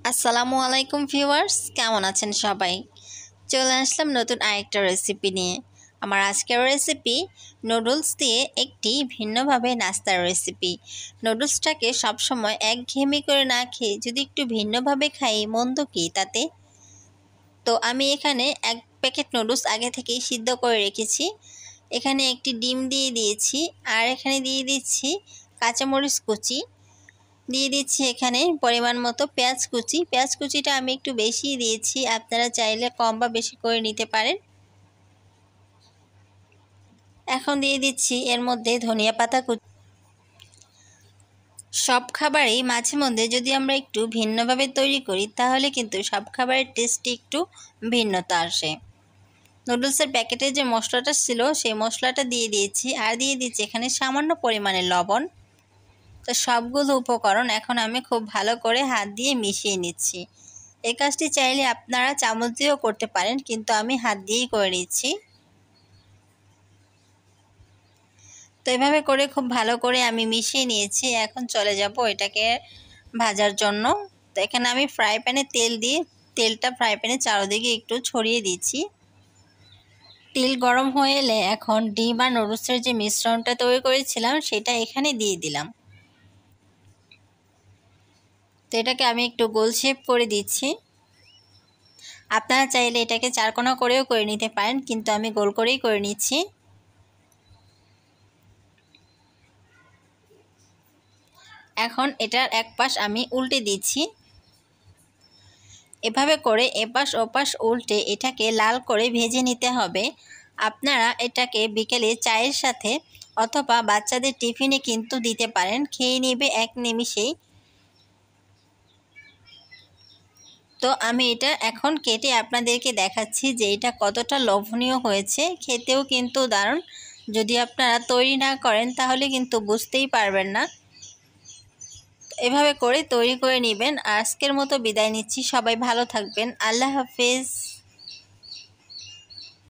আসসালামু আলাইকুম ভিউয়ার্স, কেমন আছেন সবাই? চলে আসলাম নতুন আরেকটা রেসিপি নিয়ে। আমার আজকের রেসিপি নুডলস দিয়ে একটি ভিন্নভাবে নাস্তার রেসিপি। নুডলসটাকে সবসময় একঘেয়েমি করে না খেয়ে যদি একটু ভিন্নভাবে খাই, মন্দ কি তাতে? তো আমি এখানে এক প্যাকেট নুডলস আগে থেকেই সিদ্ধ করে রেখেছি। এখানে একটি ডিম দিয়ে দিয়েছি, আর এখানে দিয়ে দিচ্ছি কাঁচামরিচ কুচি, দিয়ে দিচ্ছি এখানে পরিমাণ মতো পেঁয়াজ কুচি। পেঁয়াজ কুচিটা আমি একটু বেশিই দিয়েছি, আপনারা চাইলে কম বা বেশি করে নিতে পারেন। এখন দিয়ে দিচ্ছি এর মধ্যে ধনিয়া পাতা কুচি। সব খাবারই মাঝে মধ্যে যদি আমরা একটু ভিন্নভাবে তৈরি করি, তাহলে কিন্তু সব খাবারের টেস্টে একটু ভিন্নতা আসে। নুডলসের প্যাকেটে যে মশলাটা ছিল সেই মশলাটা দিয়ে দিয়েছি, আর দিয়ে দিচ্ছি এখানে সামান্য পরিমাণে লবণ। তো সবগুলো উপকরণ এখন আমি খুব ভালো করে হাত দিয়ে মিশিয়ে নিচ্ছি। এই কাজটি চাইলে আপনারা চামচ দিয়েও করতে পারেন, কিন্তু আমি হাত দিয়েই করে নিচ্ছি। তো এভাবে করে খুব ভালো করে আমি মিশিয়ে নিয়েছি। এখন চলে যাব এটাকে ভাজার জন্য। তো এখানে আমি ফ্রাই প্যানে তেল দিয়ে তেলটা ফ্রাই প্যানে চারদিকে একটু ছড়িয়ে দিচ্ছি। তেল গরম হয়ে এলে এখন ডিম আর নুডলসের যে মিশ্রণটা তৈরি করেছিলাম সেটা এখানে দিয়ে দিলাম। তো এটাকে আমি একটু গোল শেপ করে দিচ্ছি। আপনারা চাইলে এটাকে চারকোনা করেও করে নিতে পারেন, কিন্তু আমি গোল করেই করে নিচ্ছি। এখন এটার এক পাশ আমি উল্টে দিচ্ছি। এভাবে করে এপাশ ওপাশ উল্টে এটাকে লাল করে ভেজে নিতে হবে। আপনারা এটাকে বিকেলে চায়ের সাথে অথবা বাচ্চাদের টিফিনে কিন্তু দিতে পারেন, খেয়ে নেবে এক নিমিষেই। তো আমি এটা এখন কেটে আপনাদেরকে দেখাচ্ছি যে এটা কতটা লোভনীয় হয়েছে। খেতেও কিন্তু দারুণ। যদি আপনারা তৈরি না করেন তাহলে কিন্তু বুঝতেই পারবেন না। এভাবে করে তৈরি করে নেবেন। আজকের মতো বিদায় নিচ্ছি। সবাই ভালো থাকবেন। আল্লাহ হাফেজ।